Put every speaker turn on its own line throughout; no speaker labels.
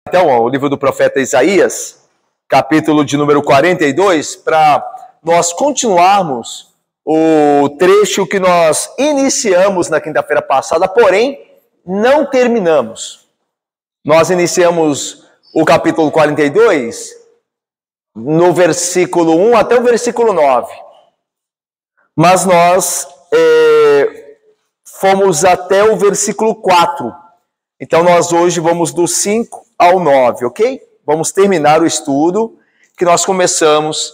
Então, o livro do profeta Isaías, capítulo de número 42, para nós continuarmos o trecho que nós iniciamos na quinta-feira passada, porém, não terminamos. Nós iniciamos o capítulo 42, no versículo 1 até o versículo 9. Mas nós fomos até o versículo 4. Então, nós hoje vamos do 5 ao 9, ok? Vamos terminar o estudo que nós começamos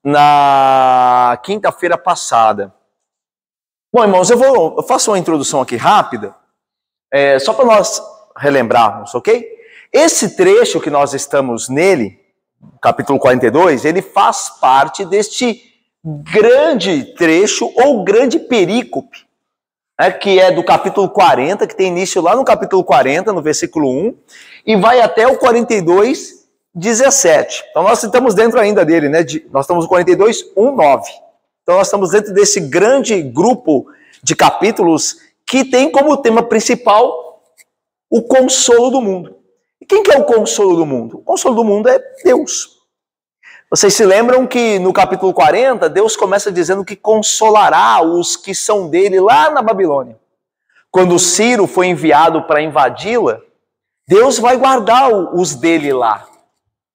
na quinta-feira passada. Bom, irmãos, eu faço uma introdução aqui rápida, só para nós relembrarmos, ok? Esse trecho que nós estamos nele, capítulo 42, ele faz parte deste grande trecho ou grande perícope, que é do capítulo 40, que tem início lá no capítulo 40, no versículo 1, e vai até o 42, 17. Então nós estamos dentro ainda dele, né? Nós estamos no 42, 1, 9. Então nós estamos dentro desse grande grupo de capítulos que tem como tema principal o consolo do mundo. E quem que é o consolo do mundo? O consolo do mundo é Deus. Vocês se lembram que no capítulo 40, Deus começa dizendo que consolará os que são dele lá na Babilônia. Quando Ciro foi enviado para invadi-la, Deus vai guardar os dele lá,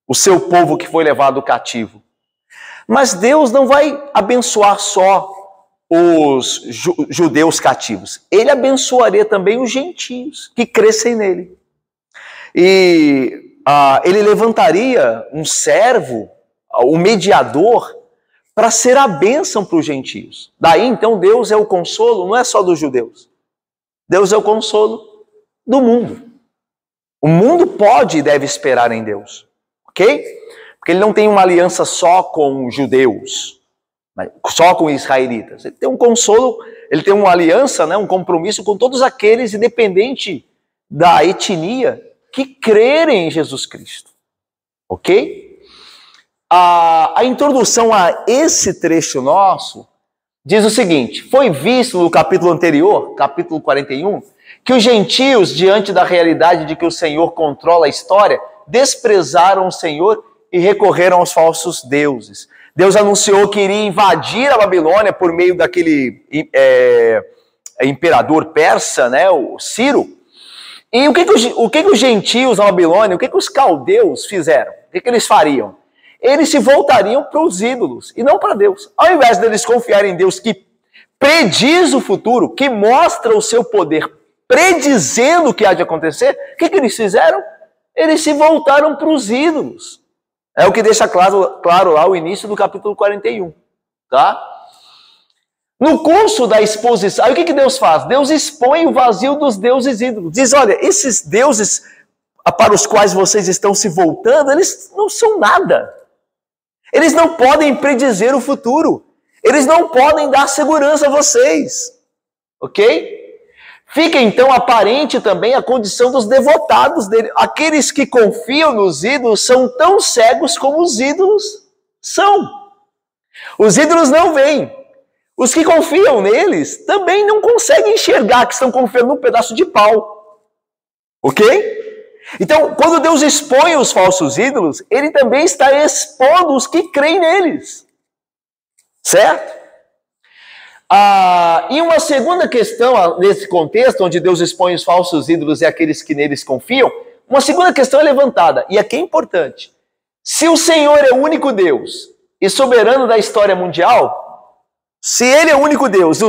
o seu povo que foi levado cativo. Mas Deus não vai abençoar só os judeus cativos. Ele abençoaria também os gentios que crescem nele. E ele levantaria um servo, o mediador, para ser a bênção para os gentios. Daí, então, Deus é o consolo, não é só dos judeus. Deus é o consolo do mundo. O mundo pode e deve esperar em Deus, ok? Porque ele não tem uma aliança só com os judeus, só com os israelitas. Ele tem um consolo, ele tem uma aliança, né, um compromisso com todos aqueles, independente da etnia, que crerem em Jesus Cristo, ok? A introdução a esse trecho nosso diz o seguinte: foi visto no capítulo anterior, capítulo 41, que os gentios, diante da realidade de que o Senhor controla a história, desprezaram o Senhor e recorreram aos falsos deuses. Deus anunciou que iria invadir a Babilônia por meio daquele imperador persa, né, o Ciro. E o que os gentios na Babilônia, o que os caldeus fizeram? O que eles fariam? Eles se voltariam para os ídolos e não para Deus. Ao invés deles confiarem em Deus que prediz o futuro, que mostra o seu poder predizendo o que há de acontecer, o que eles fizeram? Eles se voltaram para os ídolos. É o que deixa claro lá o início do capítulo 41. Tá? No curso da exposição, aí o que Deus faz? Deus expõe o vazio dos deuses ídolos. Diz, olha, esses deuses para os quais vocês estão se voltando, eles não são nada. Eles não podem predizer o futuro. Eles não podem dar segurança a vocês. Ok? Fica então aparente também a condição dos devotados dele. Aqueles que confiam nos ídolos são tão cegos como os ídolos são. Os ídolos não veem. Os que confiam neles também não conseguem enxergar que estão confiando num pedaço de pau. Ok? Então, quando Deus expõe os falsos ídolos, ele também está expondo os que creem neles. Certo? E uma segunda questão, nesse contexto, onde Deus expõe os falsos ídolos e aqueles que neles confiam, uma segunda questão é levantada, e aqui é importante. Se o Senhor é o único Deus e soberano da história mundial, se ele é o único Deus,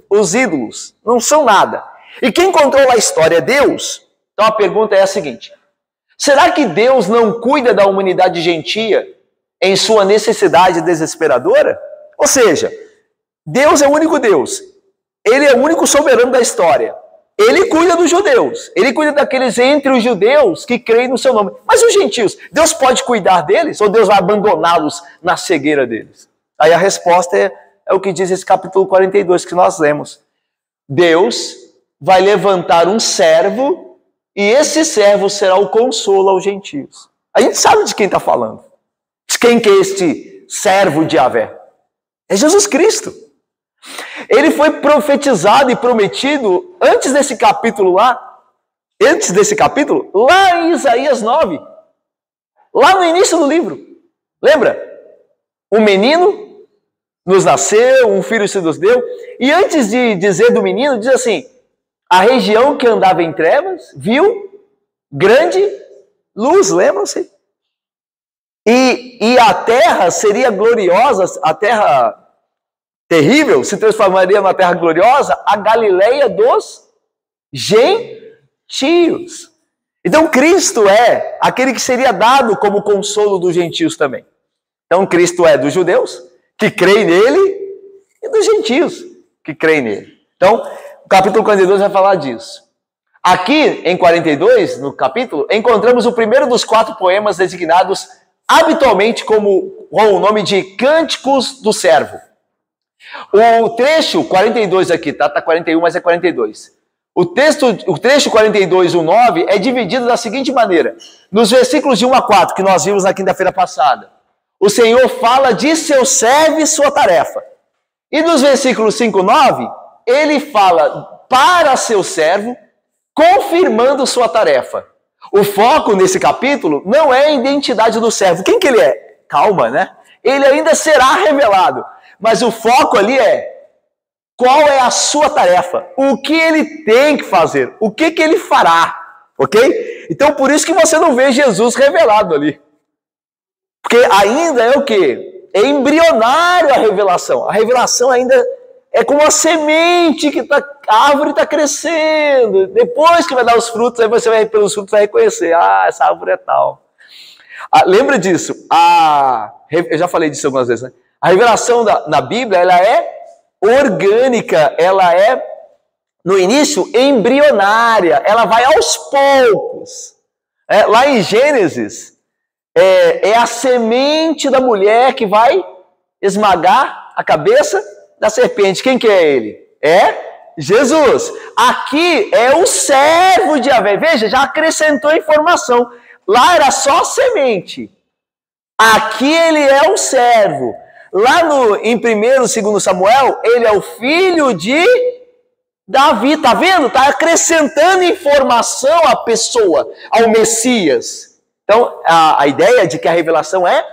os ídolos não são nada, e quem controla a história é Deus, então a pergunta é a seguinte: será que Deus não cuida da humanidade gentia em sua necessidade desesperadora? Ou seja, Deus é o único Deus, ele é o único soberano da história, ele cuida dos judeus, ele cuida daqueles entre os judeus que creem no seu nome. Mas os gentios, Deus pode cuidar deles ou Deus vai abandoná-los na cegueira deles? Aí a resposta é o que diz esse capítulo 42 que nós lemos. Deus vai levantar um servo e esse servo será o consolo aos gentios. A gente sabe de quem está falando. De quem que é este servo de Yahvé? É Jesus Cristo. Ele foi profetizado e prometido antes desse capítulo lá, antes desse capítulo, lá em Isaías 9, lá no início do livro. Lembra? Um menino nos nasceu, um filho se nos deu, e antes de dizer do menino, diz assim, a região que andava em trevas viu grande luz, lembram-se? E a terra seria gloriosa, a terra terrível se transformaria numa terra gloriosa, a Galileia dos gentios. Então Cristo é aquele que seria dado como consolo dos gentios também. Então Cristo é dos judeus, que creem nele, e dos gentios, que creem nele. Então, o capítulo 42 vai falar disso. Aqui, em 42, no capítulo, encontramos o primeiro dos 4 poemas designados habitualmente com o nome de Cânticos do Servo. O trecho 42 aqui, tá 41, mas é 42. O trecho 42, o 9, é dividido da seguinte maneira. Nos versículos de 1 a 4, que nós vimos na quinta-feira passada, o Senhor fala de seu servo e sua tarefa. E nos versículos 5 e 9, ele fala para seu servo, confirmando sua tarefa. O foco nesse capítulo não é a identidade do servo. Quem que ele é? Calma, né? Ele ainda será revelado. Mas o foco ali é qual é a sua tarefa, o que ele tem que fazer, o que ele fará, ok? Então por isso que você não vê Jesus revelado ali. Porque ainda é o quê? É embrionário a revelação. A revelação ainda é como a semente que a árvore está crescendo. Depois que vai dar os frutos, aí você vai, pelos frutos, vai reconhecer. Ah, essa árvore é tal. Lembra disso? Eu já falei disso algumas vezes, né? A revelação na Bíblia, ela é orgânica, ela é, no início, embrionária. Ela vai aos poucos. Lá em Gênesis, é a semente da mulher que vai esmagar a cabeça da serpente. Quem que é ele? É Jesus. Aqui é o servo de Yahvé. Veja, já acrescentou informação. Lá era só semente. Aqui ele é o servo. Lá em 1º e 2º Samuel, ele é o filho de Davi. Tá vendo? Tá acrescentando informação à pessoa, ao Messias. Então, a ideia de que a revelação é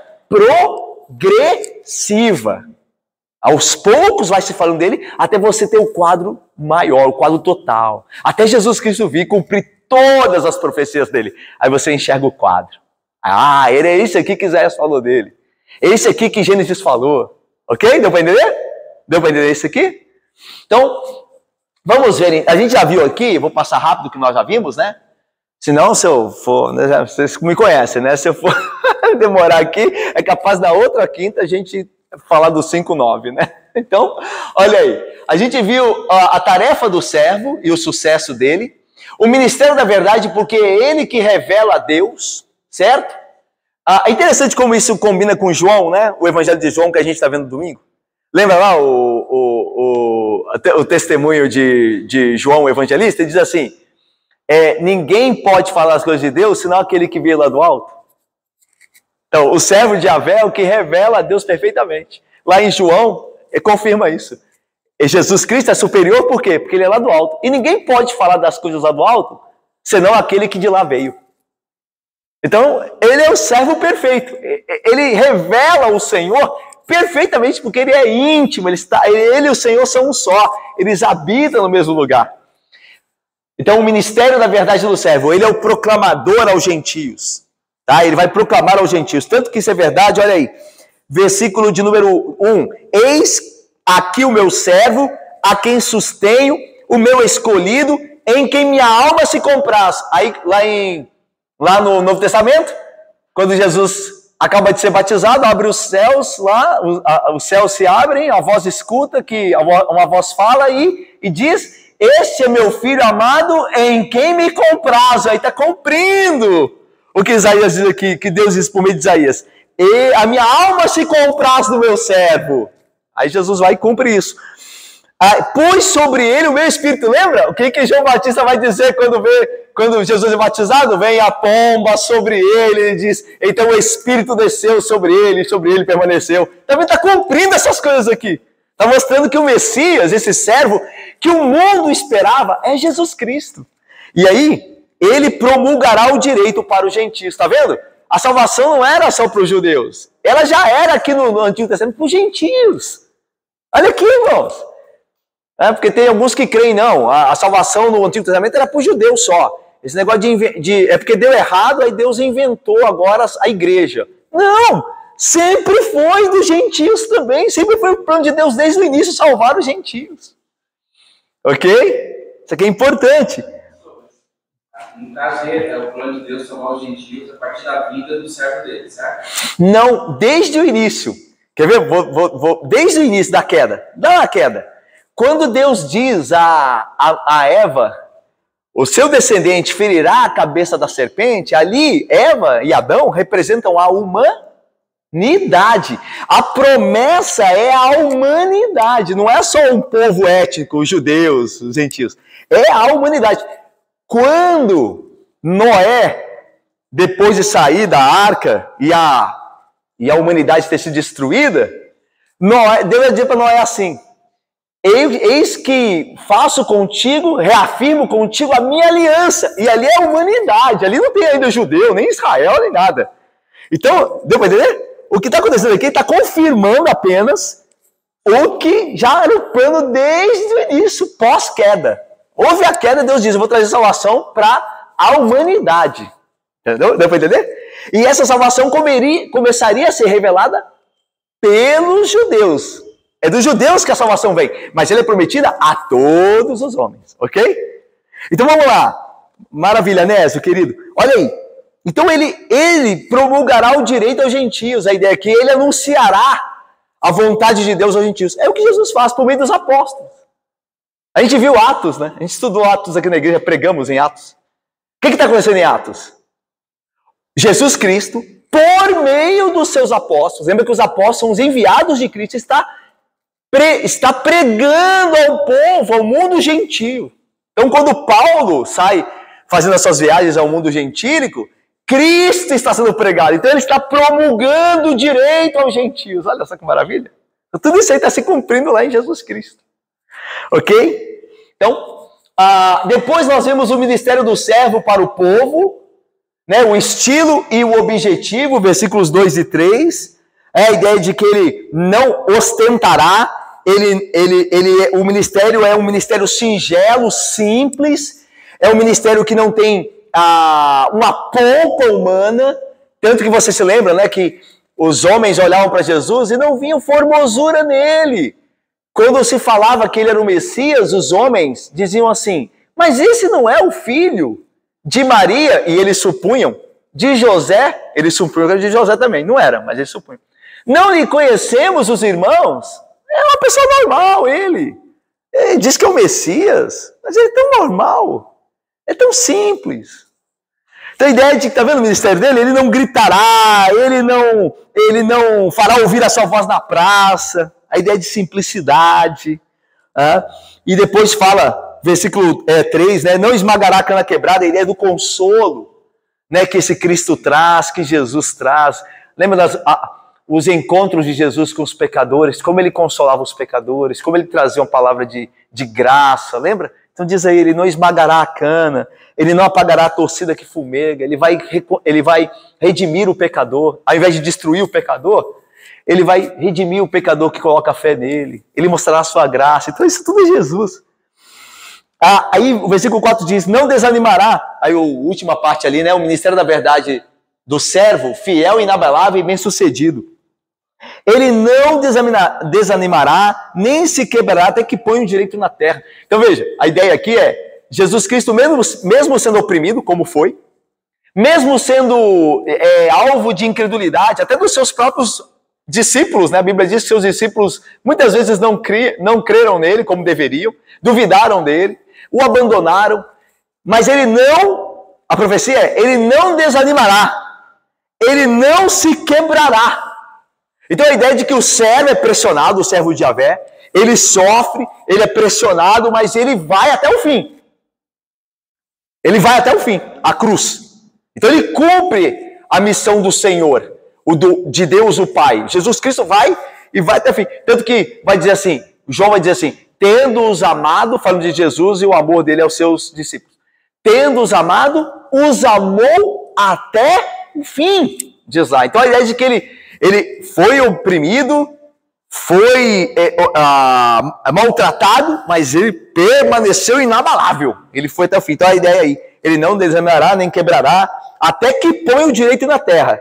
progressiva. Aos poucos vai se falando dele, até você ter o quadro maior, o quadro total. Até Jesus Cristo vir cumprir todas as profecias dele. Aí você enxerga o quadro. Ah, ele é esse aqui que Isaías falou dele. Esse aqui que Gênesis falou. Ok? Deu para entender? Deu para entender isso aqui? Então, vamos ver. A gente já viu aqui, vou passar rápido o que nós já vimos, né? Senão, se eu for, né, vocês me conhecem, né? Se eu for demorar aqui, é capaz da outra quinta a gente falar do 5:9, né? Então, olha aí. A gente viu a tarefa do servo e o sucesso dele. O ministério da verdade, porque é ele que revela a Deus, certo? É interessante como isso combina com João, né? O evangelho de João que a gente está vendo domingo. Lembra lá o testemunho de João, o evangelista? Ele diz assim, ninguém pode falar as coisas de Deus, senão aquele que vê lá do alto. Então, o servo de Yahvé é o que revela a Deus perfeitamente. Lá em João, confirma isso. E Jesus Cristo é superior por quê? Porque ele é lá do alto. E ninguém pode falar das coisas lá do alto, senão aquele que de lá veio. Então, ele é o servo perfeito. Ele revela o Senhor perfeitamente, porque ele é íntimo. Ele e o Senhor são um só. Eles habitam no mesmo lugar. Então, o ministério da verdade do servo, ele é o proclamador aos gentios. Tá? Ele vai proclamar aos gentios. Tanto que isso é verdade, olha aí. Versículo de número 1. Eis aqui o meu servo, a quem sustenho, o meu escolhido, em quem minha alma se compraz. Aí, lá no Novo Testamento, quando Jesus acaba de ser batizado, abre os céus lá, os céus se abrem, a voz escuta, uma voz fala e diz, este é meu filho amado em quem me comprazo. Aí está cumprindo o que Isaías diz aqui, que Deus diz por meio de Isaías. E a minha alma se compraz no meu servo. Aí Jesus vai e cumpre isso. Pus sobre ele o meu espírito. Lembra? O que João Batista vai dizer quando Jesus é batizado? Vem a pomba sobre ele diz, então o espírito desceu sobre ele permaneceu. Também está cumprindo essas coisas aqui. Está mostrando que o Messias, esse servo, que o mundo esperava, é Jesus Cristo. E aí, ele promulgará o direito para os gentios. Está vendo? A salvação não era só para os judeus. Ela já era aqui no Antigo Testamento para os gentios. Olha aqui, irmãos. Porque tem alguns que creem, não, a salvação no Antigo Testamento era para os judeus só. Esse negócio é porque deu errado, aí Deus inventou agora a igreja. Não! Sempre foi dos gentios também. Sempre foi o plano de Deus desde o início salvar os gentios. Ok? Isso aqui é importante.
No caso, é o plano de Deus salvar os gentios a partir da vida do servo dele, certo?
Não, desde o início. Quer ver? Desde o início da queda. Da queda. Quando Deus diz a Eva, o seu descendente ferirá a cabeça da serpente, ali Eva e Adão representam a humanidade. A promessa é a humanidade, não é só um povo étnico, os judeus, os gentios. É a humanidade. Quando Noé, depois de sair da arca e a humanidade ter sido destruída, Deus diz para Noé assim: eis que faço contigo, reafirmo contigo a minha aliança. E ali é a humanidade, ali não tem ainda judeu, nem Israel, nem nada. Então, deu para entender? O que está acontecendo aqui está confirmando apenas o que já era o plano desde o início, pós-queda. Houve a queda, Deus diz: eu vou trazer salvação para a humanidade. Entendeu? Deu para entender? E essa salvação começaria a ser revelada pelos judeus. É dos judeus que a salvação vem, mas ela é prometida a todos os homens, ok? Então vamos lá. Maravilha, Nésio, querido. Olha aí. Então ele promulgará o direito aos gentios. A ideia é que ele anunciará a vontade de Deus aos gentios. É o que Jesus faz por meio dos apóstolos. A gente viu Atos, né? A gente estudou Atos aqui na igreja, pregamos em Atos. O que está acontecendo em Atos? Jesus Cristo, por meio dos seus apóstolos, lembra que os apóstolos são os enviados de Cristo, está pregando ao povo, ao mundo gentio. Então, quando Paulo sai fazendo as suas viagens ao mundo gentílico, Cristo está sendo pregado. Então, ele está promulgando o direito aos gentios. Olha só que maravilha. Tudo isso aí está se cumprindo lá em Jesus Cristo. Ok? Então, depois nós vemos o ministério do servo para o povo, né, o estilo e o objetivo, versículos 2 e 3. É a ideia de que ele não ostentará. O ministério é um ministério singelo, simples, é um ministério que não tem uma pompa humana, tanto que você se lembra, né, que os homens olhavam para Jesus e não viam formosura nele. Quando se falava que ele era o Messias, os homens diziam assim: mas esse não é o filho de Maria? E eles supunham, de José, eles supunham que era de José também, não era, mas eles supunham. Não lhe conhecemos os irmãos? É uma pessoa normal, ele diz que é o Messias, mas ele é tão normal, é tão simples. Então a ideia de que, tá vendo o ministério dele? Ele não gritará, ele não fará ouvir a sua voz na praça, a ideia de simplicidade. E depois fala, versículo 3, né, não esmagará a cana quebrada, a ideia do consolo, né, que esse Cristo traz, que Jesus traz. Lembra os encontros de Jesus com os pecadores, como ele consolava os pecadores, como ele trazia uma palavra de graça, lembra? Então diz aí, ele não esmagará a cana, ele não apagará a torcida que fumega, ele vai redimir o pecador, ao invés de destruir o pecador, ele vai redimir o pecador que coloca a fé nele, ele mostrará a sua graça. Então isso tudo é Jesus. Aí o versículo 4 diz, não desanimará, aí a última parte ali, né, o ministério da verdade do servo, fiel, inabalável e bem-sucedido. Ele não desanimará, nem se quebrará até que põe o direito na terra. Então veja, a ideia aqui é, Jesus Cristo, mesmo sendo oprimido, como foi, mesmo sendo alvo de incredulidade, até dos seus próprios discípulos, né? A Bíblia diz que seus discípulos muitas vezes não creram nele como deveriam, duvidaram dele, o abandonaram, mas a profecia é, ele não desanimará, ele não se quebrará. Então a ideia de que o servo é pressionado, o servo de Yahvé, ele sofre, ele é pressionado, mas ele vai até o fim. Ele vai até o fim, a cruz. Então ele cumpre a missão do Senhor, de Deus o Pai. Jesus Cristo vai e vai até o fim. Tanto que vai dizer assim, João vai dizer assim, tendo-os amado, falando de Jesus e o amor dele aos seus discípulos. tendo-os amado, os amou até o fim, diz lá. Então a ideia de que ele foi oprimido, foi maltratado, mas ele permaneceu inabalável. Ele foi até o fim. Então a ideia aí, ele não desamará nem quebrará, até que põe o direito na terra.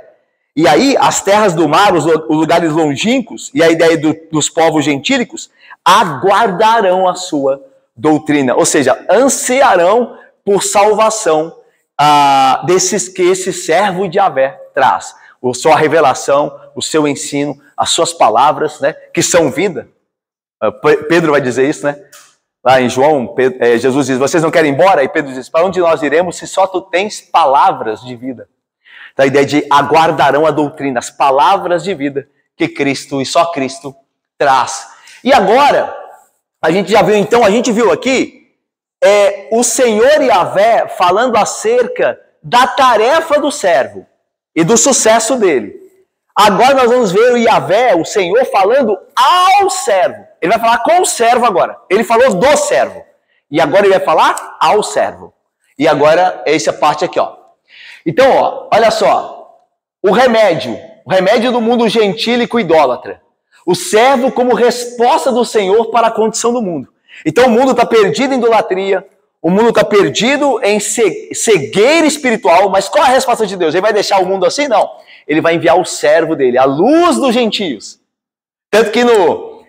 E aí as terras do mar, os lugares longínquos, e a ideia dos povos gentílicos, aguardarão a sua doutrina. Ou seja, ansiarão por salvação que esse servo de Yahvé traz. A sua revelação, o seu ensino, as suas palavras, né, que são vida. Pedro vai dizer isso, né? Lá em João, Jesus diz, vocês não querem ir embora? E Pedro diz, para onde nós iremos se só tu tens palavras de vida? Então a ideia de aguardarão a doutrina, as palavras de vida que Cristo e só Cristo traz. E agora, a gente viu aqui o Senhor Yahvé falando acerca da tarefa do servo e do sucesso dele. Agora nós vamos ver o Yahvé, o Senhor, falando ao servo. Ele vai falar com o servo agora. Ele falou do servo. E agora ele vai falar ao servo. E agora, essa parte aqui, ó. Então, ó, olha só. O remédio do mundo gentílico idólatra. O servo como resposta do Senhor para a condição do mundo. Então o mundo está perdido em idolatria. O mundo está perdido em cegueira espiritual. Mas qual é a resposta de Deus? Ele vai deixar o mundo assim? Não. Ele vai enviar o servo dele, a luz dos gentios. Tanto que no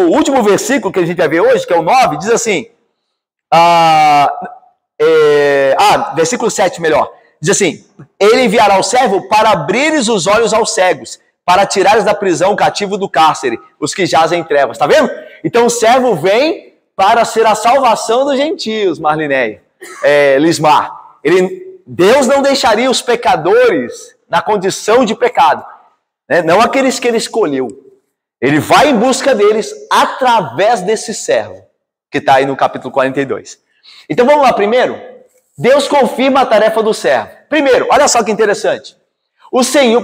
último versículo que a gente vai ver hoje, que é o 9, diz assim, versículo 7 melhor, diz assim, ele enviará o servo para abrires os olhos aos cegos, para tirares da prisão o cativo do cárcere, os que jazem em trevas, tá vendo? Então o servo vem para ser a salvação dos gentios, Marlinéia, Lismar. Deus não deixaria os pecadores na condição de pecado, né? Não aqueles que ele escolheu. Ele vai em busca deles através desse servo, que está aí no capítulo 42. Então vamos lá primeiro. Deus confirma a tarefa do servo. Primeiro, olha só que interessante.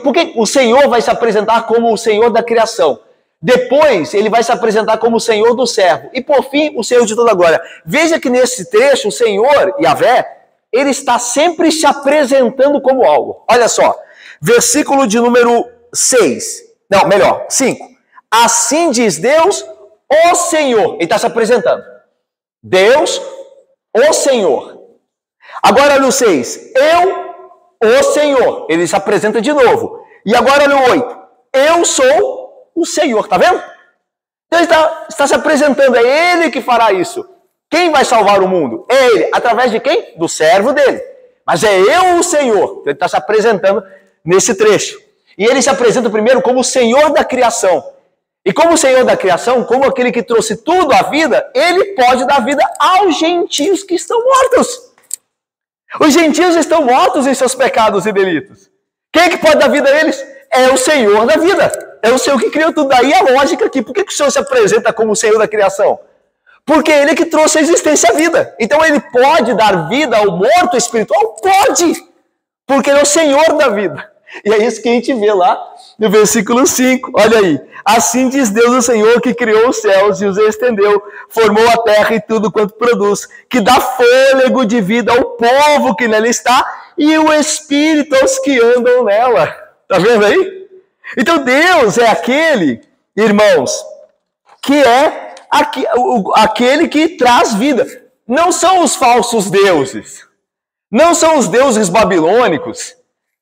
Porque o Senhor vai se apresentar como o Senhor da criação. Depois, ele vai se apresentar como o Senhor do servo. E por fim, o Senhor de toda a glória. Veja que nesse trecho, o Senhor, Yahvé, ele está sempre se apresentando como algo. Olha só. Versículo de número 5. Assim diz Deus, o Senhor. Ele está se apresentando. Deus, o Senhor. Agora olha o 6. O Senhor. Ele se apresenta de novo. E agora olha o 8. Eu sou o Senhor. Está vendo? Então ele está se apresentando. É Ele que fará isso. Quem vai salvar o mundo? É Ele. Através de quem? Do servo dele. Mas é eu o Senhor. Ele está se apresentando nesse trecho. E ele se apresenta primeiro como o Senhor da criação. E como o Senhor da criação, como aquele que trouxe tudo à vida, ele pode dar vida aos gentios que estão mortos. Os gentios estão mortos em seus pecados e delitos. Quem é que pode dar vida a eles? É o Senhor da vida. É o Senhor que criou tudo. Daí a lógica aqui. Por que o Senhor se apresenta como o Senhor da criação? Porque ele que trouxe a existência à vida. Então ele pode dar vida ao morto espiritual? Pode! Porque ele é o Senhor da vida. E é isso que a gente vê lá no versículo 5. Olha aí. Assim diz Deus o Senhor que criou os céus e os estendeu, formou a terra e tudo quanto produz, que dá fôlego de vida ao povo que nela está e o espírito aos que andam nela. Tá vendo aí? Então Deus é aquele, irmãos, que é aquele que traz vida. Não são os falsos deuses. Não são os deuses babilônicos.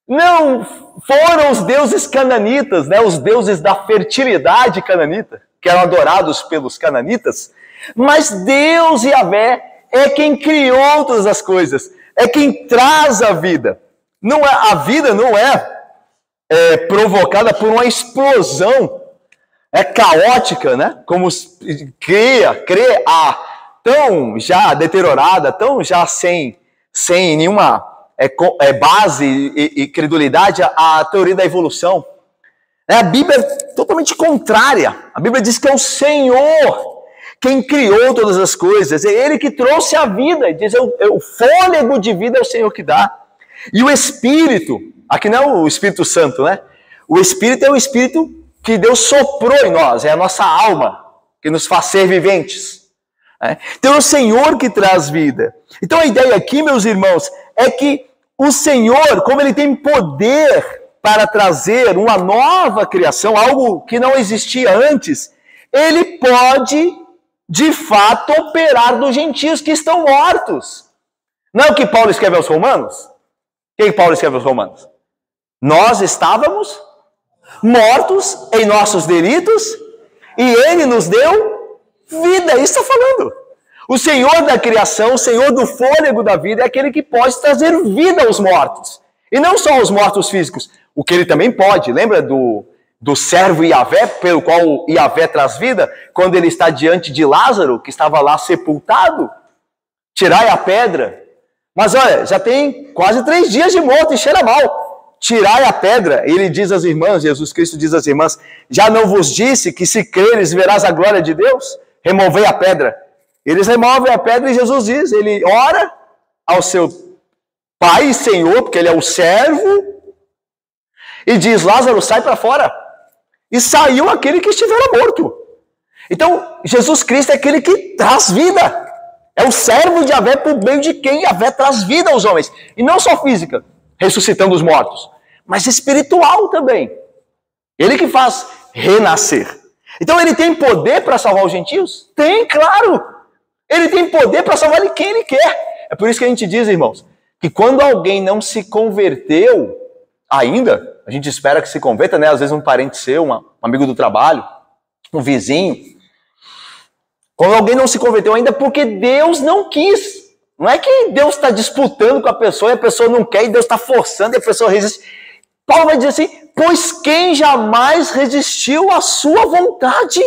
Não foram os deuses cananitas, né? Os deuses da fertilidade cananita, que eram adorados pelos cananitas. Mas Deus, Yahvé, é quem criou todas as coisas. É quem traz a vida. A vida não é provocada por uma explosão caótica, né? Como crê tão já deteriorada, tão já sem nenhuma base e credulidade à teoria da evolução. A Bíblia é totalmente contrária. A Bíblia diz que é o Senhor quem criou todas as coisas. É Ele que trouxe a vida. Diz, o fôlego de vida é o Senhor que dá. E o Espírito, aqui não é o Espírito Santo, né? O Espírito é o Espírito que Deus soprou em nós. É a nossa alma que nos faz ser viventes. Então é o Senhor que traz vida. Então a ideia aqui, meus irmãos, é que o Senhor, como Ele tem poder para trazer uma nova criação, algo que não existia antes, Ele pode, de fato, operar dos gentios que estão mortos. Não é o que Paulo escreve aos Romanos? O que Paulo escreve aos Romanos? Nós estávamos mortos em nossos delitos e Ele nos deu vida. Isso está falando. O Senhor da criação, o Senhor do fôlego da vida, é aquele que pode trazer vida aos mortos. E não só aos mortos físicos, o que Ele também pode. Lembra do servo Iavé, pelo qual Iavé traz vida, quando ele está diante de Lázaro, que estava lá sepultado? Tirai a pedra. Mas olha, já tem quase 3 dias de morto e cheira mal. Tirai a pedra. Ele diz às irmãs, Jesus Cristo diz às irmãs, já não vos disse que se creres verás a glória de Deus? Removei a pedra. Eles removem a pedra e Jesus diz, ele ora ao seu Pai e Senhor, porque ele é o servo, e diz, Lázaro, sai para fora. E saiu aquele que estivera morto. Então, Jesus Cristo é aquele que traz vida. É o servo de Yahvé por meio de quem Yahvé traz vida aos homens. E não só física, ressuscitando os mortos, mas espiritual também. Ele que faz renascer. Então ele tem poder para salvar os gentios? Tem, claro. Ele tem poder para salvar quem ele quer. É por isso que a gente diz, irmãos, que quando alguém não se converteu ainda, a gente espera que se converta, né? Às vezes um parente seu, um amigo do trabalho, um vizinho. Quando alguém não se converteu ainda, porque Deus não quis. Não é que Deus está disputando com a pessoa e a pessoa não quer e Deus está forçando e a pessoa resiste. Paulo vai dizer assim, pois quem jamais resistiu à sua vontade?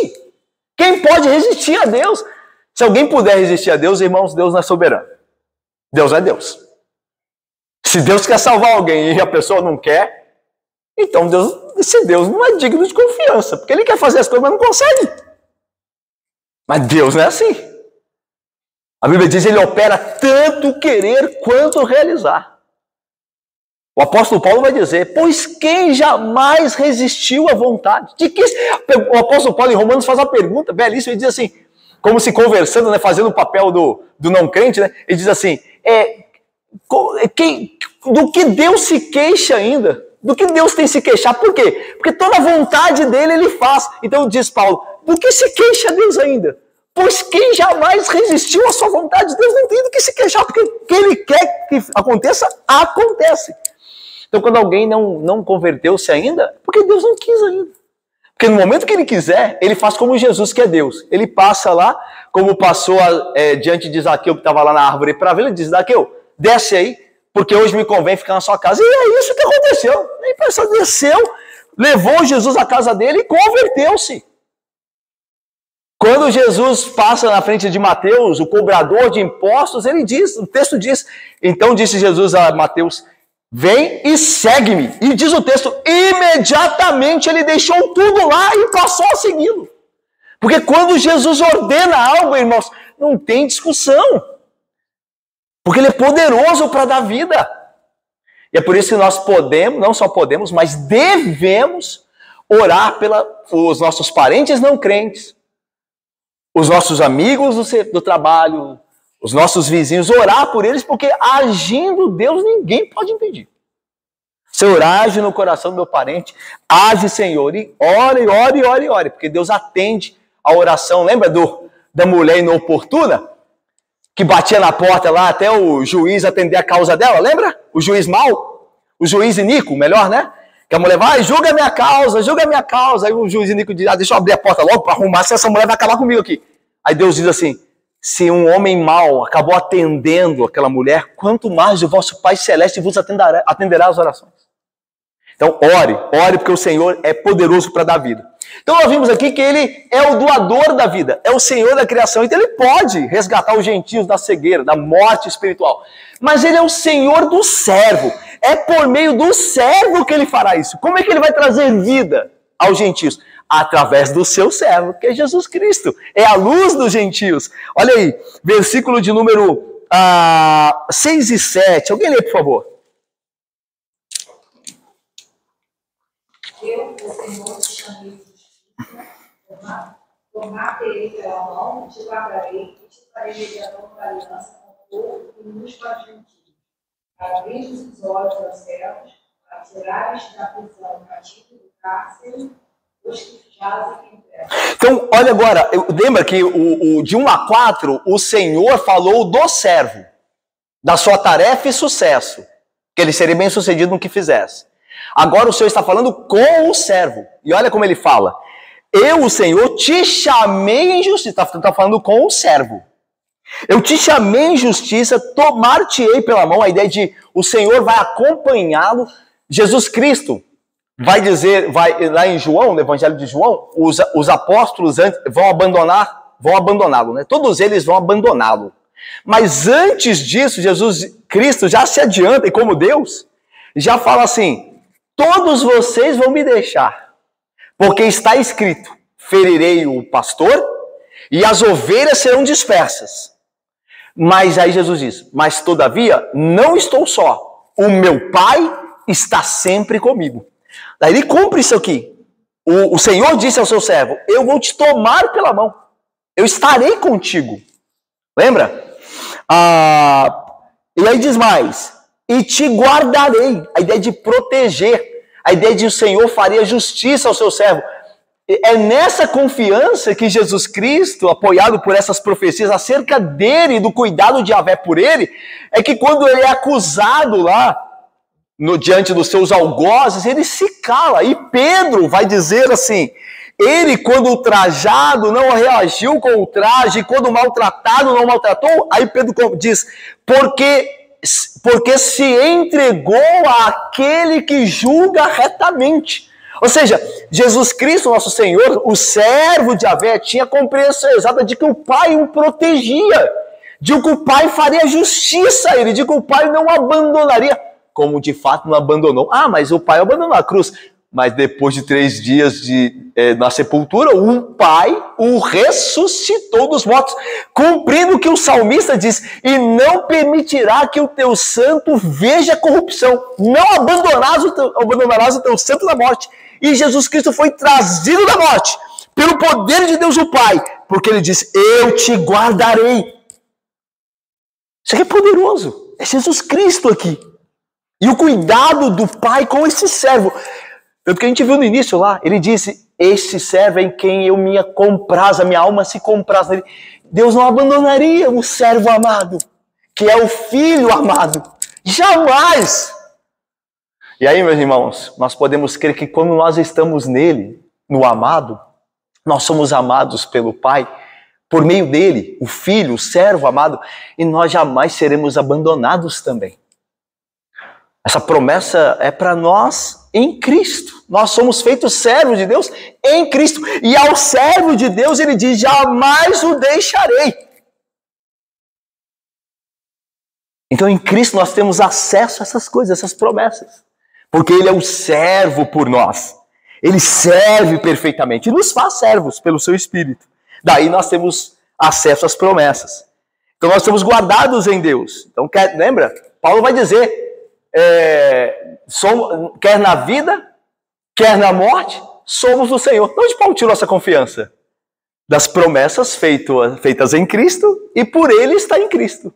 Quem pode resistir a Deus? Se alguém puder resistir a Deus, irmãos, Deus não é soberano. Deus é Deus. Se Deus quer salvar alguém e a pessoa não quer, então esse Deus não é digno de confiança, porque ele quer fazer as coisas, mas não consegue. Mas Deus não é assim. A Bíblia diz que ele opera tanto querer quanto realizar. O apóstolo Paulo vai dizer, pois quem jamais resistiu à vontade? De que o apóstolo Paulo em Romanos faz uma pergunta belíssima, ele diz assim, como se conversando, né, fazendo o papel do não crente, né, ele diz assim, do que Deus se queixa ainda? Do que Deus tem se queixar? Por quê? Porque toda a vontade dele ele faz. Então diz Paulo, do que se queixa Deus ainda? Pois quem jamais resistiu à sua vontade, Deus não tem do que se queixar, porque o que ele quer que aconteça, acontece. Então quando alguém não converteu-se ainda, porque Deus não quis ainda. Porque no momento que ele quiser, ele faz como Jesus, que é Deus. Ele passa lá, como passou diante de Zaqueu, que estava lá na árvore para ver, ele diz, Zaqueu, desce aí, porque hoje me convém ficar na sua casa. E é isso que aconteceu. Aí a pessoa desceu, levou Jesus à casa dele e converteu-se. Quando Jesus passa na frente de Mateus, o cobrador de impostos, ele diz, o texto diz, então disse Jesus a Mateus, vem e segue-me. E diz o texto, imediatamente ele deixou tudo lá e passou a segui-lo. Porque quando Jesus ordena algo, irmãos, não tem discussão. Porque ele é poderoso para dar vida. E é por isso que nós podemos, não só podemos, mas devemos orar pelos nossos parentes não crentes, os nossos amigos do trabalho, os nossos vizinhos, orar por eles, porque agindo Deus, ninguém pode impedir. Senhor, age no coração do meu parente, age, Senhor, e ore, porque Deus atende a oração. Lembra da mulher inoportuna? Que batia na porta lá até o juiz atender a causa dela, lembra? O juiz mau, o juiz iníquo, melhor, né? Que a mulher vai, julga a minha causa. Aí o juiz iníquo diz, deixa eu abrir a porta logo para arrumar, se essa mulher vai acabar comigo aqui. Aí Deus diz assim, se um homem mau acabou atendendo aquela mulher, quanto mais o vosso Pai Celeste vos atenderá às orações. Então ore porque o Senhor é poderoso para dar vida. Então nós vimos aqui que ele é o doador da vida, é o Senhor da criação, então ele pode resgatar os gentios da cegueira, da morte espiritual. Mas ele é o Senhor do servo, é por meio do servo que ele fará isso. Como é que ele vai trazer vida aos gentios? Através do seu servo, que é Jesus Cristo, é a luz dos gentios. Olha aí, versículo de número 6 e 7, alguém lê, por favor. Eu, o Senhor, te chamei de justiça,
Tomar-te-ei pela mão, te guardarei e te farei mediador da aliança com o povo e nos gentios, para abrir os olhos aos céus, para tirares da prisão cativa do cárcere os que jazem em terra.
Então, olha agora, lembra que de 1 a 4, o Senhor falou do servo, da sua tarefa e sucesso, que ele seria bem sucedido no que fizesse. Agora o Senhor está falando com o servo, e olha como ele fala: eu, o Senhor, te chamei em justiça. Está falando com o servo. Eu te chamei em justiça, tomar-te-ei pela mão. A ideia de o Senhor vai acompanhá-lo. Jesus Cristo vai dizer, lá em João, no Evangelho de João, os apóstolos vão abandoná-lo, né? Todos eles vão abandoná-lo. Mas antes disso, Jesus Cristo já se adianta, e como Deus, já fala assim: todos vocês vão me deixar, porque está escrito: ferirei o pastor e as ovelhas serão dispersas. Mas aí Jesus diz: mas todavia não estou só, o meu Pai está sempre comigo. Daí ele cumpre isso aqui. O Senhor disse ao seu servo: eu vou te tomar pela mão, eu estarei contigo. Lembra? E aí diz mais: e te guardarei. A ideia de proteger, a ideia de o Senhor faria justiça ao seu servo. É nessa confiança que Jesus Cristo, apoiado por essas profecias acerca dele, do cuidado de Yahvé por ele, é que quando ele é acusado lá, diante dos seus algozes, ele se cala. E Pedro vai dizer assim: ele, quando ultrajado, não reagiu com o traje, quando maltratado, não maltratou. Aí Pedro diz: porque se entregou àquele que julga retamente. Ou seja, Jesus Cristo, nosso Senhor, o servo de Yahvé, tinha compreensão exata de que o Pai o protegia, de que o Pai faria justiça a ele, de que o Pai não abandonaria, como de fato não abandonou. Mas o Pai abandonou a cruz. Mas depois de 3 dias na sepultura, o Pai o ressuscitou dos mortos, cumprindo o que o salmista diz: e não permitirá que o teu santo veja corrupção. Não abandonarás o teu santo da morte. E Jesus Cristo foi trazido da morte pelo poder de Deus o Pai, porque ele disse: eu te guardarei. Isso aqui é poderoso. É Jesus Cristo aqui. E o cuidado do Pai com esse servo. Tanto que a gente viu no início lá, ele disse: este servo é em quem eu me compraz, a minha alma se compraz nele. Deus não abandonaria o servo amado, que é o filho amado. Jamais! E aí, meus irmãos, nós podemos crer que quando nós estamos nele, no amado, nós somos amados pelo Pai, por meio dele, o filho, o servo amado, e nós jamais seremos abandonados também. Essa promessa é para nós em Cristo. Nós somos feitos servos de Deus em Cristo. E ao servo de Deus ele diz: jamais o deixarei. Então em Cristo nós temos acesso a essas coisas, essas promessas. Porque ele é o servo por nós. Ele serve perfeitamente e nos faz servos pelo seu Espírito. Daí nós temos acesso às promessas. Então nós somos guardados em Deus. Então lembra? Paulo vai dizer: quer na vida, quer na morte, somos do Senhor. De onde Paulo tirou essa confiança? Das promessas feitas em Cristo e por ele estar em Cristo.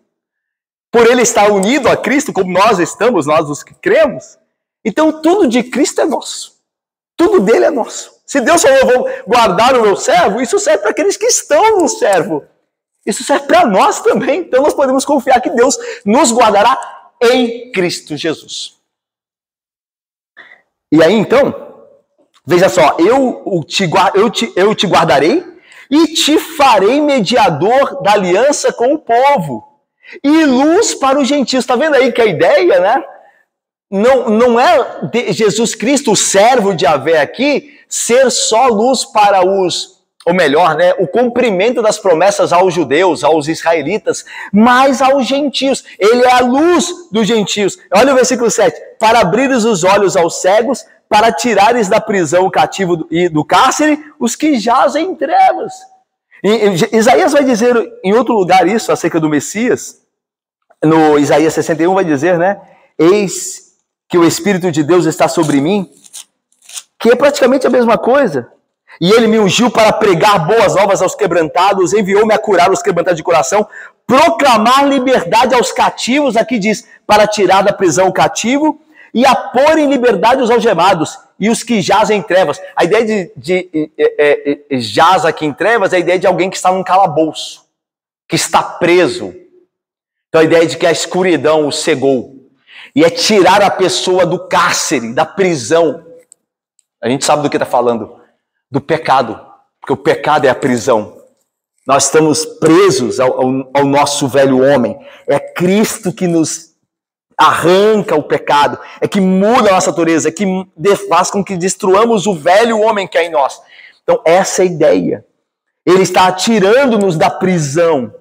Por ele estar unido a Cristo, como nós estamos, nós os que cremos. Então tudo de Cristo é nosso. Tudo dele é nosso. Se Deus falou: eu vou guardar o meu servo, isso serve para aqueles que estão no servo. Isso serve para nós também. Então nós podemos confiar que Deus nos guardará em Cristo Jesus. E aí então, veja só: eu te guardarei e te farei mediador da aliança com o povo e luz para os gentios. Está vendo aí que a ideia, né? Não é de Jesus Cristo, o servo de Yahvé aqui, ser só luz para o cumprimento das promessas aos judeus, aos israelitas, mas aos gentios. Ele é a luz dos gentios. Olha o versículo 7. Para abrires os olhos aos cegos, para tirares da prisão o cativo e do cárcere os que jazem em trevas. Isaías vai dizer em outro lugar isso acerca do Messias. No Isaías 61 vai dizer, né? Eis que o Espírito de Deus está sobre mim, que é praticamente a mesma coisa. E ele me ungiu para pregar boas novas aos quebrantados, enviou-me a curar os quebrantados de coração, proclamar liberdade aos cativos, aqui diz, para tirar da prisão o cativo, e a pôr em liberdade os algemados, e os que jazem em trevas. A ideia de jaz aqui em trevas é a ideia de alguém que está num calabouço, que está preso. Então a ideia de que a escuridão o cegou. E é tirar a pessoa do cárcere, da prisão. A gente sabe do que está falando. Do pecado. Porque o pecado é a prisão. Nós estamos presos ao nosso velho homem. É Cristo que nos arranca o pecado. É que muda a nossa natureza. É que faz com que destruamos o velho homem que é em nós. Então essa é a ideia. Ele está tirando-nos da prisão.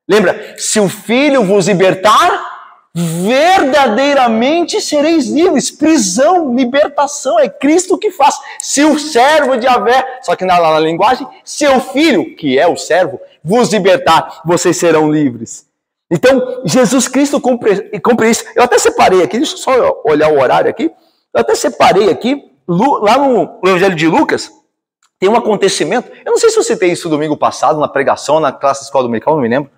Lembra? Se o Filho vos libertar, verdadeiramente sereis livres. Prisão, libertação, é Cristo que faz. Se o servo de Yahvé, só que na linguagem, se o Filho, que é o servo, vos libertar, vocês serão livres. Então, Jesus Cristo cumpre isso. Eu até separei aqui, deixa eu só olhar o horário aqui. Eu até separei aqui, lá no Evangelho de Lucas, tem um acontecimento. Eu não sei se eu citei isso domingo passado, na pregação, na classe de escola dominical, não me lembro.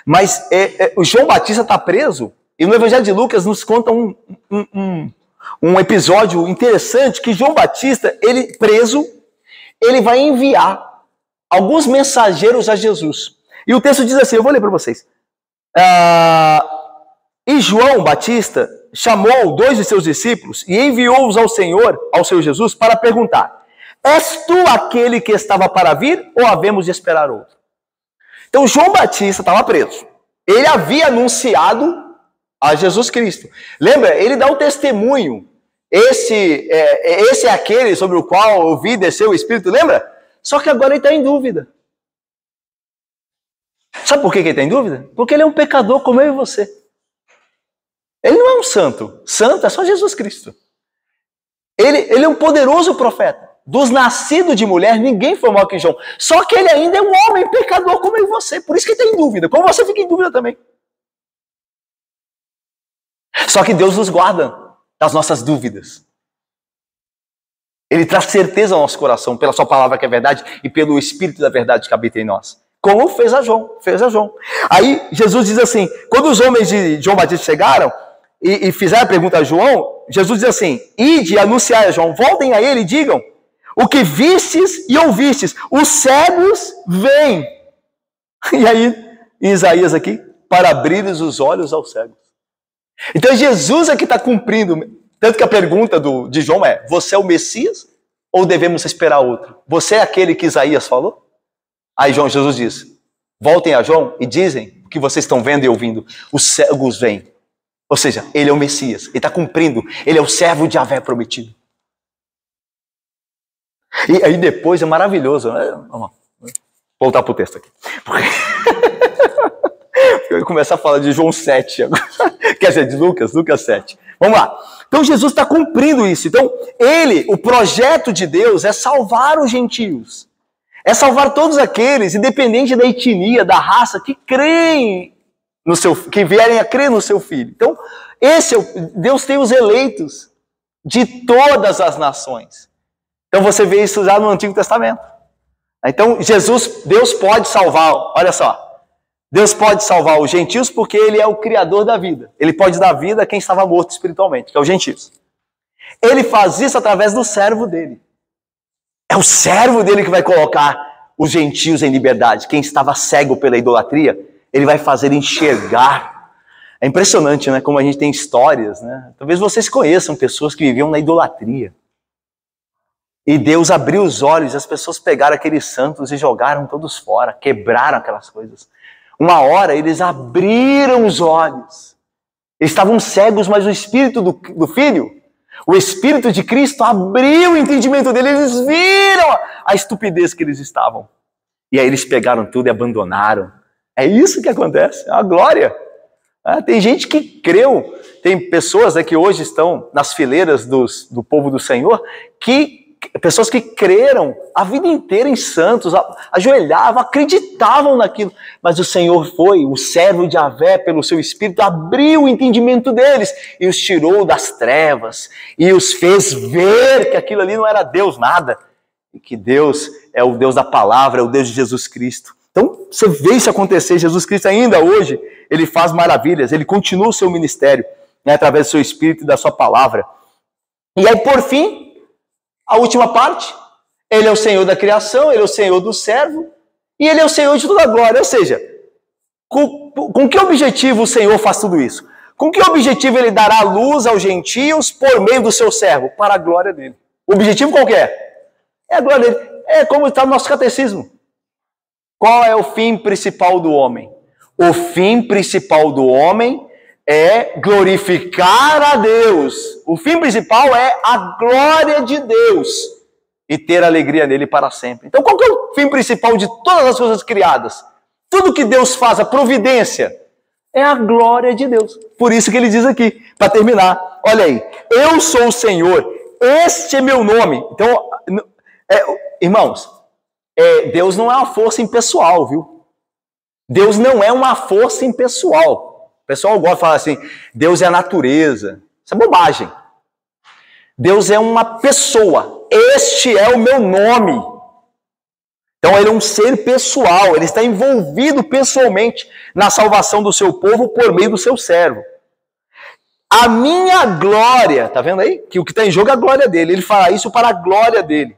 Mas o João Batista está preso. E no Evangelho de Lucas nos conta um episódio interessante que João Batista, ele preso, ele vai enviar alguns mensageiros a Jesus. E o texto diz assim, eu vou ler para vocês. E João Batista chamou 2 de seus discípulos e enviou-os ao Senhor, ao Senhor Jesus, para perguntar: és tu aquele que estava para vir ou havemos de esperar outro? Então João Batista estava preso. Ele havia anunciado a Jesus Cristo. Lembra? Ele dá um testemunho. Esse é aquele sobre o qual eu vi descer o Espírito. Lembra? Só que agora ele está em dúvida. Sabe por que ele está em dúvida? Porque ele é um pecador como eu e você. Ele não é um santo. Santo é só Jesus Cristo. Ele é um poderoso profeta. Dos nascidos de mulher, ninguém foi maior que João. Só que ele ainda é um homem pecador como eu e você. Por isso que ele está em dúvida. Como você fica em dúvida também. Só que Deus nos guarda das nossas dúvidas. Ele traz certeza ao nosso coração pela sua palavra que é verdade e pelo Espírito da verdade que habita em nós. Como fez a João. Aí Jesus diz assim, quando os homens de João Batista chegaram e fizeram a pergunta a João, Jesus diz assim, ide anunciar a João, voltem a ele e digam, o que vistes e ouvistes, os cegos veem. E aí, em Isaías aqui, para abrires os olhos aos cegos. Então Jesus é que está cumprindo. Tanto que a pergunta de João é, você é o Messias ou devemos esperar outro? Você é aquele que Isaías falou? Aí Jesus diz, voltem a João e dizem o que vocês estão vendo e ouvindo. Os cegos veem. Ou seja, ele é o Messias. Ele está cumprindo. Ele é o servo de Yahvé prometido. E aí depois é maravilhoso. Né? Vamos voltar para o texto aqui. Eu ia começar a falar de João 7 agora. Quer dizer, de Lucas 7. Vamos lá. Então Jesus está cumprindo isso. Então o projeto de Deus é salvar os gentios. É salvar todos aqueles, independente da etnia, da raça, que creem que vierem a crer no seu Filho. Então, Deus tem os eleitos de todas as nações. Então você vê isso já no Antigo Testamento. Então Deus pode salvar, olha só. Deus pode salvar os gentios porque Ele é o Criador da vida. Ele pode dar vida a quem estava morto espiritualmente, que é os gentios. Ele faz isso através do servo dele. É o servo dele que vai colocar os gentios em liberdade. Quem estava cego pela idolatria, Ele vai fazer enxergar. É impressionante, né? Como a gente tem histórias, né? Talvez vocês conheçam pessoas que viviam na idolatria. E Deus abriu os olhos, as pessoas pegaram aqueles santos e jogaram todos fora, quebraram aquelas coisas. Uma hora eles abriram os olhos. Eles estavam cegos, mas o Espírito do Filho, o Espírito de Cristo abriu o entendimento deles. Eles viram a estupidez que eles estavam. E aí eles pegaram tudo e abandonaram. É isso que acontece, é uma glória. Tem gente que creu, tem pessoas que hoje estão nas fileiras do povo do Senhor, pessoas que creram a vida inteira em santos, ajoelhavam, acreditavam naquilo. Mas o Senhor foi, o servo de Yahvé, pelo seu Espírito, abriu o entendimento deles e os tirou das trevas e os fez ver que aquilo ali não era Deus nada. e que Deus é o Deus da palavra, é o Deus de Jesus Cristo. Então, você vê isso acontecer. Jesus Cristo ainda hoje, ele faz maravilhas, ele continua o seu ministério, né, através do seu Espírito e da sua palavra. E aí, por fim, a última parte, ele é o Senhor da criação, ele é o Senhor do servo, e ele é o Senhor de toda a glória. Ou seja, com que objetivo o Senhor faz tudo isso? Com que objetivo ele dará luz aos gentios por meio do seu servo? Para a glória dele. O objetivo qual que é? É a glória dele. É como está no nosso catecismo. Qual é o fim principal do homem? O fim principal do homem é glorificar a Deus. O fim principal é a glória de Deus e ter alegria nele para sempre. Então, qual que é o fim principal de todas as coisas criadas? Tudo que Deus faz, a providência, é a glória de Deus. Por isso que ele diz aqui, para terminar, olha aí, eu sou o Senhor, este é meu nome. Então, irmãos, Deus não é uma força impessoal, viu? Deus não é uma força impessoal. O pessoal gosta de falar assim, Deus é a natureza. Isso é bobagem. Deus é uma pessoa. Este é o meu nome. Então ele é um ser pessoal, ele está envolvido pessoalmente na salvação do seu povo por meio do seu servo. A minha glória, tá vendo aí? Que o que está em jogo é a glória dele. Ele fala isso para a glória dele.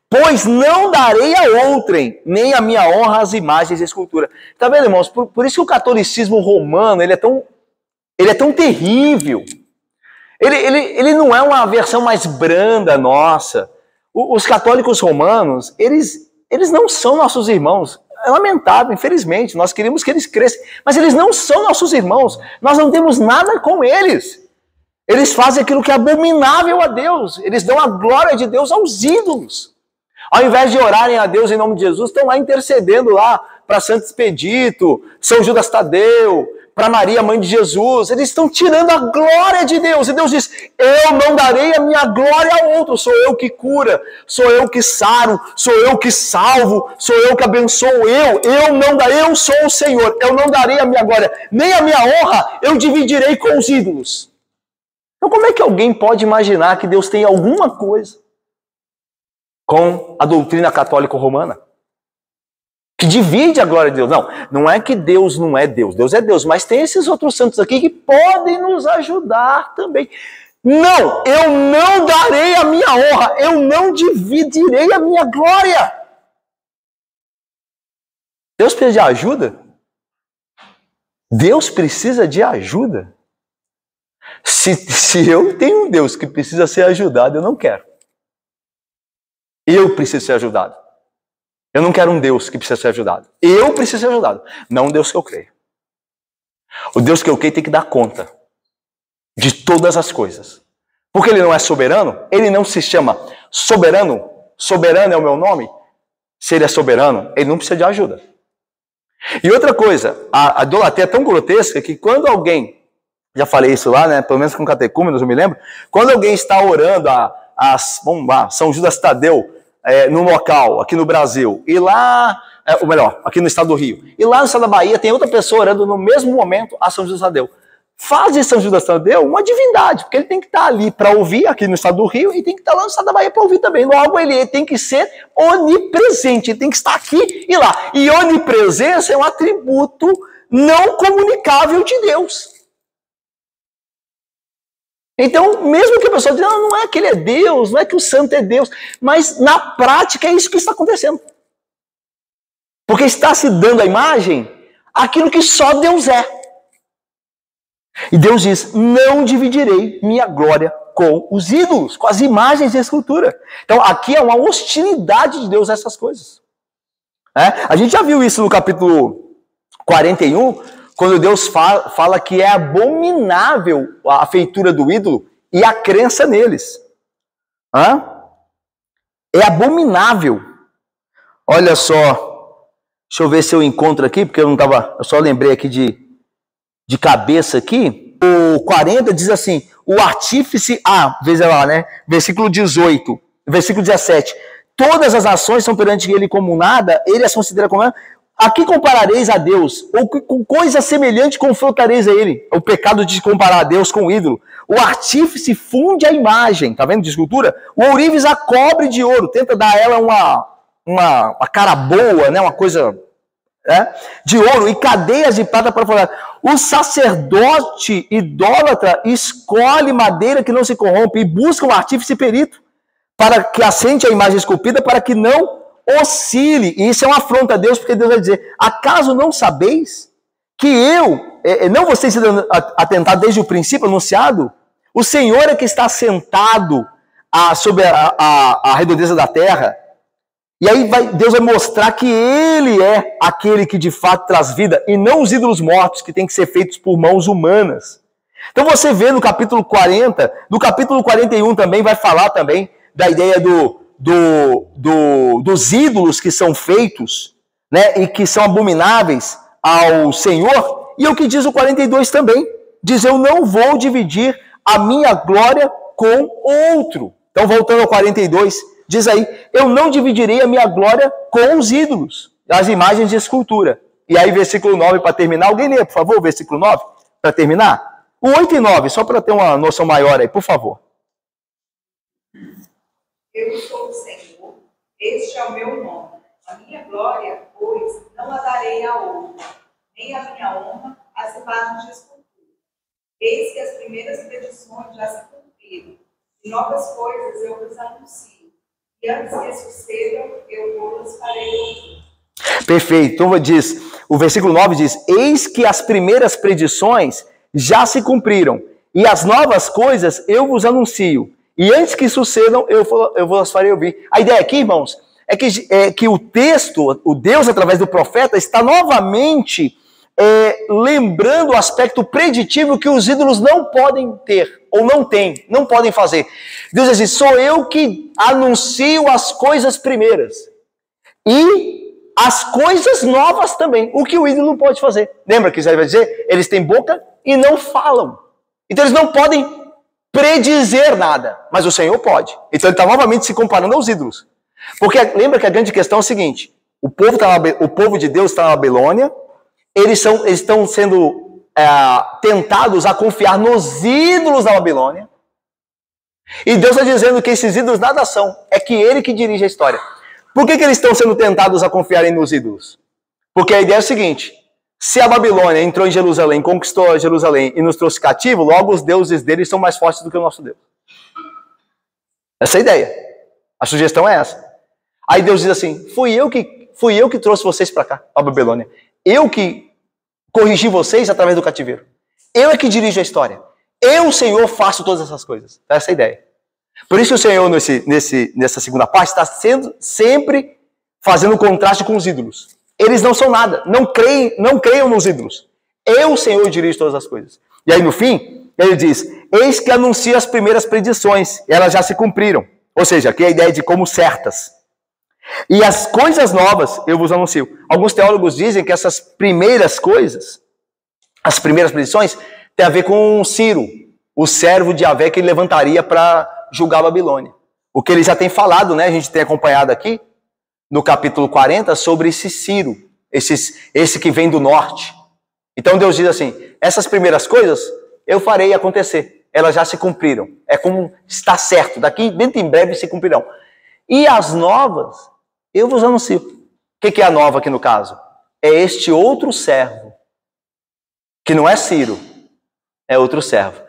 Pois não darei a outrem, nem a minha honra às imagens de escultura. Tá vendo, irmãos? Por isso que o catolicismo romano, ele é tão terrível. Ele não é uma versão mais branda nossa. Os católicos romanos, eles não são nossos irmãos. É lamentável, infelizmente. Nós queríamos que eles crescem, mas eles não são nossos irmãos. Nós não temos nada com eles. Eles fazem aquilo que é abominável a Deus. Eles dão a glória de Deus aos ídolos. Ao invés de orarem a Deus em nome de Jesus, estão lá intercedendo lá para Santo Expedito, São Judas Tadeu, para Maria, mãe de Jesus. Eles estão tirando a glória de Deus. E Deus diz, eu não darei a minha glória a outro. Sou eu que cura, sou eu que saro, sou eu que salvo, sou eu que abençoo. Eu sou o Senhor. Eu não darei a minha glória, nem a minha honra, eu dividirei com os ídolos. Então como é que alguém pode imaginar que Deus tem alguma coisa com a doutrina católico-romana? Que divide a glória de Deus. Não é que Deus não é Deus. Deus é Deus, mas tem esses outros santos aqui que podem nos ajudar também. Não, eu não darei a minha honra, eu não dividirei a minha glória. Deus precisa de ajuda? Deus precisa de ajuda? Se eu tenho um Deus que precisa ser ajudado, eu não quero. Eu preciso ser ajudado. Eu não quero um Deus que precisa ser ajudado. Eu preciso ser ajudado. Não um Deus que eu creio. O Deus que eu creio tem que dar conta de todas as coisas. Porque ele não é soberano, ele não se chama soberano. Soberano é o meu nome. Se ele é soberano, ele não precisa de ajuda. E outra coisa, a idolatria é tão grotesca que quando alguém, já falei isso lá, né, pelo menos com catecúmenos, eu me lembro, quando alguém está orando vamos lá, São Judas Tadeu, no local, aqui no Brasil, e lá, ou melhor, aqui no estado do Rio, e lá no estado da Bahia tem outra pessoa orando no mesmo momento a São Judas Tadeu. Faz de São Judas Tadeu uma divindade, porque ele tem que estar ali para ouvir, aqui no estado do Rio, e tem que estar lá no estado da Bahia para ouvir também. Logo, ele tem que ser onipresente, ele tem que estar aqui e lá. E onipresença é um atributo não comunicável de Deus. Então, mesmo que a pessoa diga, não é que ele é Deus, não é que o santo é Deus, mas na prática é isso que está acontecendo. Porque está se dando a imagem aquilo que só Deus é. E Deus diz, não dividirei minha glória com os ídolos, com as imagens de escultura. Então, aqui é uma hostilidade de Deus a essas coisas. A gente já viu isso no capítulo 41, quando Deus fala que é abominável a feitura do ídolo e a crença neles. É abominável. Olha só, deixa eu ver se eu encontro aqui, porque eu só lembrei aqui de cabeça aqui. O 40 diz assim, o artífice, veja lá, né? Versículo 18, versículo 17. Todas as nações são perante ele como nada, ele as considera como nada. A que comparareis a Deus? Ou com coisa semelhante confrontareis a ele? O pecado de comparar a Deus com o ídolo. O artífice funde a imagem, tá vendo de escultura? O ourives a cobre de ouro, tenta dar a ela uma cara boa, né? Uma coisa de ouro, e cadeias de prata para falar. O sacerdote idólatra escolhe madeira que não se corrompe e busca um artífice perito para que assente a imagem esculpida para que não oscile. E isso é uma afronta a Deus, porque Deus vai dizer: acaso não sabeis que eu, não vocês sendo atentado desde o princípio, anunciado? O Senhor é que está sentado sobre a redondeza da terra. E aí Deus vai mostrar que Ele é aquele que de fato traz vida, e não os ídolos mortos que têm que ser feitos por mãos humanas. Então você vê no capítulo 40, no capítulo 41 também vai falar também da ideia dos ídolos que são feitos, né, e que são abomináveis ao Senhor. E o que diz o 42 também, diz: eu não vou dividir a minha glória com outro. Então voltando ao 42, diz aí: eu não dividirei a minha glória com os ídolos, as imagens de escultura. E aí versículo 9 para terminar, alguém lê, por favor, versículo 9, para terminar? O 8 e 9, só para ter uma noção maior aí, por favor.
Eu sou o Senhor, este é o meu nome. A minha glória, pois, não a darei a outro, nem a minha honra às imagens de escultura. Eis que as primeiras predições já se cumpriram, e novas coisas eu vos anuncio. E antes que sucedam, eu vos farei ouvir.
Perfeito. Então o versículo 9 diz: eis que as primeiras predições já se cumpriram, e as novas coisas eu vos anuncio. E antes que sucedam, eu vos farei ouvir. A ideia aqui, irmãos, é que o texto, o Deus através do profeta, está novamente lembrando o aspecto preditivo que os ídolos não podem ter, ou não têm, não podem fazer. Deus diz: sou eu que anuncio as coisas primeiras. E as coisas novas também, o que o ídolo não pode fazer. Lembra que Isaías vai dizer? Eles têm boca e não falam. Então eles não podem predizer nada, mas o Senhor pode. Então ele está novamente se comparando aos ídolos. Porque lembra que a grande questão é o seguinte: o povo de Deus está na Babilônia, eles estão sendo tentados a confiar nos ídolos da Babilônia, e Deus está dizendo que esses ídolos nada são, é que Ele que dirige a história. Por que eles estão sendo tentados a confiarem nos ídolos? Porque a ideia é a seguinte: se a Babilônia entrou em Jerusalém, conquistou Jerusalém e nos trouxe cativo, logo os deuses deles são mais fortes do que o nosso Deus. Essa é a ideia. A sugestão é essa. Aí Deus diz assim: fui eu que trouxe vocês para cá, a Babilônia. Eu que corrigi vocês através do cativeiro. Eu é que dirijo a história. Eu, Senhor, faço todas essas coisas. Essa é a ideia. Por isso que o Senhor, nessa segunda parte, está sempre fazendo um contraste com os ídolos. Eles não são nada, não creiam nos ídolos. Eu, Senhor, dirijo todas as coisas. E aí no fim, ele diz: eis que anuncio as primeiras predições, elas já se cumpriram. Ou seja, aqui é a ideia de como certas. E as coisas novas eu vos anuncio. Alguns teólogos dizem que essas primeiras coisas, as primeiras predições, tem a ver com Ciro, o servo de Yahvé que ele levantaria para julgar a Babilônia. O que ele já tem falado, né? A gente tem acompanhado aqui, no capítulo 40, sobre esse Ciro, esse que vem do norte. Então Deus diz assim: essas primeiras coisas eu farei acontecer, elas já se cumpriram. É como está certo, daqui dentro em breve se cumprirão. E as novas, eu vos anuncio. O que é a nova aqui no caso? É este outro servo, que não é Ciro, é outro servo.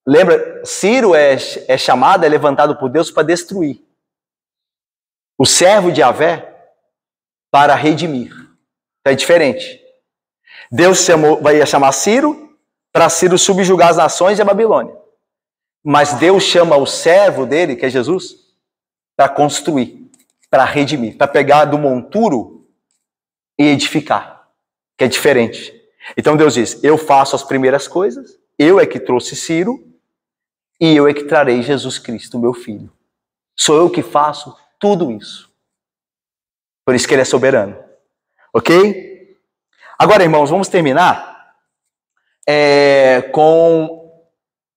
Lembra, Ciro é chamado, é levantado por Deus para destruir. O servo de Yahvé para redimir. Então é diferente. Deus vai chamar Ciro para Ciro subjugar as nações e a Babilônia. Mas Deus chama o servo dele, que é Jesus, para construir, para redimir, para pegar do monturo e edificar, que é diferente. Então Deus diz: eu faço as primeiras coisas, eu é que trouxe Ciro, e eu é que trarei Jesus Cristo, meu filho. Sou eu que faço tudo isso. Por isso que ele é soberano. Ok? Agora, irmãos, vamos terminar com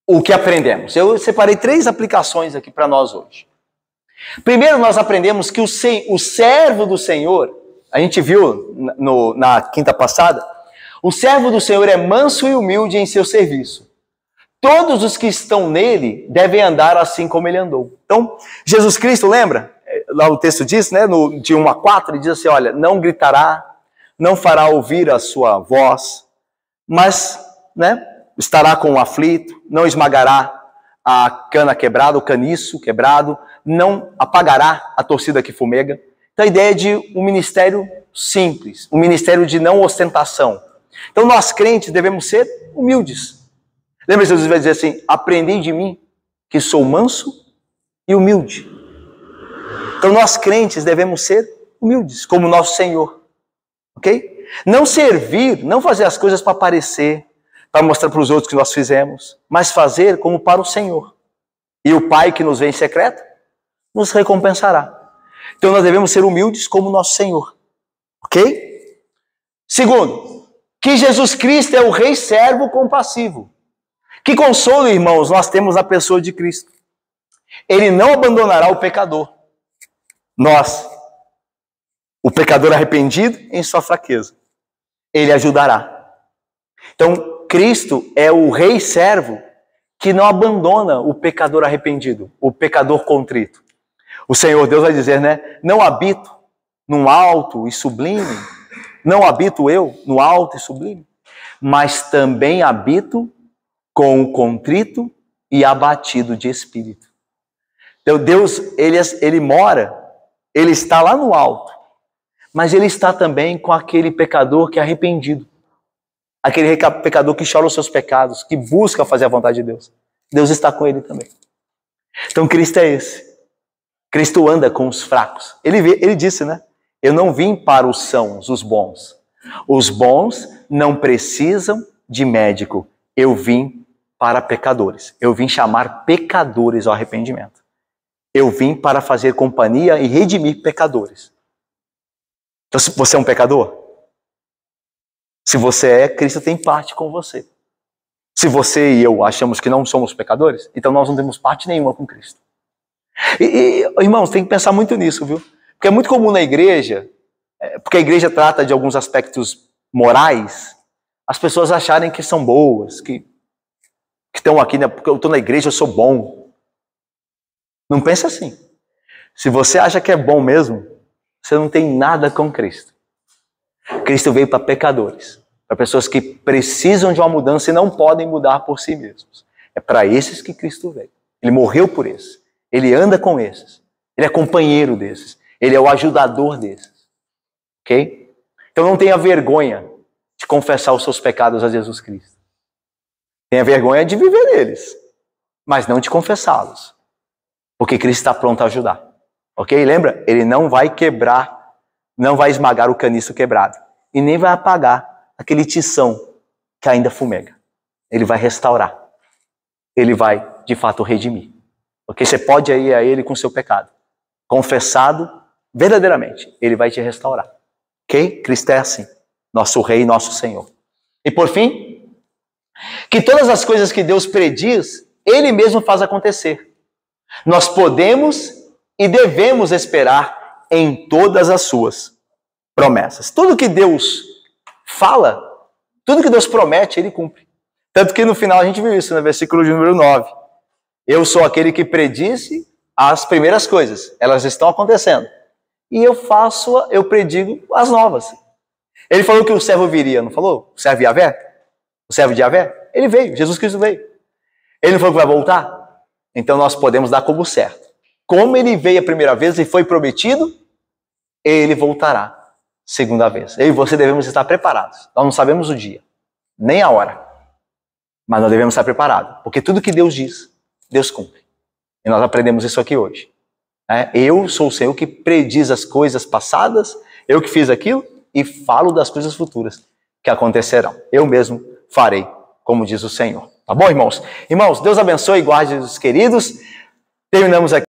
o que aprendemos. Eu separei 3 aplicações aqui para nós hoje. Primeiro, nós aprendemos que o servo do Senhor, A gente viu na quinta passada, o servo do Senhor é manso e humilde em seu serviço. Todos os que estão nele devem andar assim como ele andou. Então, Jesus Cristo, lembra? Lá o texto diz, né, de 1 a 4, ele diz assim, olha, não gritará, não fará ouvir a sua voz, mas, né, estará com o aflito, não esmagará a cana quebrada, o caniço quebrado, não apagará a torcida que fumega. Então a ideia é de um ministério simples, um ministério de não ostentação. Então nós crentes devemos ser humildes. Lembra que Jesus vai dizer assim, aprendei de mim, que sou manso e humilde. Então nós crentes devemos ser humildes, como nosso Senhor. Ok? Não servir, não fazer as coisas para aparecer, para mostrar para os outros que nós fizemos, mas fazer como para o Senhor. E o Pai que nos vê em secreto, nos recompensará. Então nós devemos ser humildes como nosso Senhor. Ok? Segundo, que Jesus Cristo é o Rei servo compassivo. Que consolo, irmãos, nós temos na pessoa de Cristo. Ele não abandonará o pecador. Nós, o pecador arrependido em sua fraqueza, ele ajudará. Então, Cristo é o Rei servo que não abandona o pecador arrependido, o pecador contrito. O Senhor Deus vai dizer, né? Não habito num alto e sublime, não habito eu no alto e sublime, mas também habito com o contrito e abatido de espírito. Então Deus, ele mora, ele está lá no alto, mas ele está também com aquele pecador que é arrependido. Aquele pecador que chora os seus pecados, que busca fazer a vontade de Deus. Deus está com ele também. Então Cristo é esse. Cristo anda com os fracos. Ele disse, né? Eu não vim para os sãos, os bons. Os bons não precisam de médico. Eu vim para pecadores. Eu vim chamar pecadores ao arrependimento. Eu vim para fazer companhia e redimir pecadores. Então, se você é um pecador, se você é, Cristo tem parte com você. Se você e eu achamos que não somos pecadores, então nós não temos parte nenhuma com Cristo. Irmãos, tem que pensar muito nisso, viu? Porque é muito comum na igreja, porque a igreja trata de alguns aspectos morais, as pessoas acharem que são boas, que estão aqui, né? Porque eu estou na igreja, eu sou bom. Não pense assim. Se você acha que é bom mesmo, você não tem nada com Cristo. Cristo veio para pecadores, para pessoas que precisam de uma mudança e não podem mudar por si mesmos. É para esses que Cristo veio. Ele morreu por esses. Ele anda com esses. Ele é companheiro desses. Ele é o ajudador desses. Ok? Então não tenha vergonha de confessar os seus pecados a Jesus Cristo. Tenha vergonha de viver neles, mas não de confessá-los. Porque Cristo está pronto a ajudar. Ok? Lembra? Ele não vai quebrar, não vai esmagar o caniço quebrado. E nem vai apagar aquele tição que ainda fumega. Ele vai restaurar. Ele vai, de fato, redimir. Porque você pode ir a ele com o seu pecado. Confessado, verdadeiramente, ele vai te restaurar. Ok? Cristo é assim. Nosso Rei, nosso Senhor. E por fim, que todas as coisas que Deus prediz, Ele mesmo faz acontecer. Nós podemos e devemos esperar em todas as suas promessas. Tudo que Deus fala, tudo que Deus promete, Ele cumpre. Tanto que no final a gente viu isso, no versículo de número 9. Eu sou aquele que predisse as primeiras coisas. Elas estão acontecendo. E eu predigo as novas. Ele falou que o servo viria, não falou? O servo Yahvé? O servo de Yahvé? Ele veio, Jesus Cristo veio. Ele não falou que vai voltar? Então nós podemos dar como certo. Como ele veio a primeira vez e foi prometido, ele voltará segunda vez. Eu e você devemos estar preparados. Nós não sabemos o dia, nem a hora. Mas nós devemos estar preparados. Porque tudo que Deus diz, Deus cumpre. E nós aprendemos isso aqui hoje. Eu sou o Senhor que prediz as coisas passadas, eu que fiz aquilo e falo das coisas futuras que acontecerão. Eu mesmo farei, como diz o Senhor. Tá bom, irmãos? Irmãos, Deus abençoe e guarde os queridos. Terminamos aqui.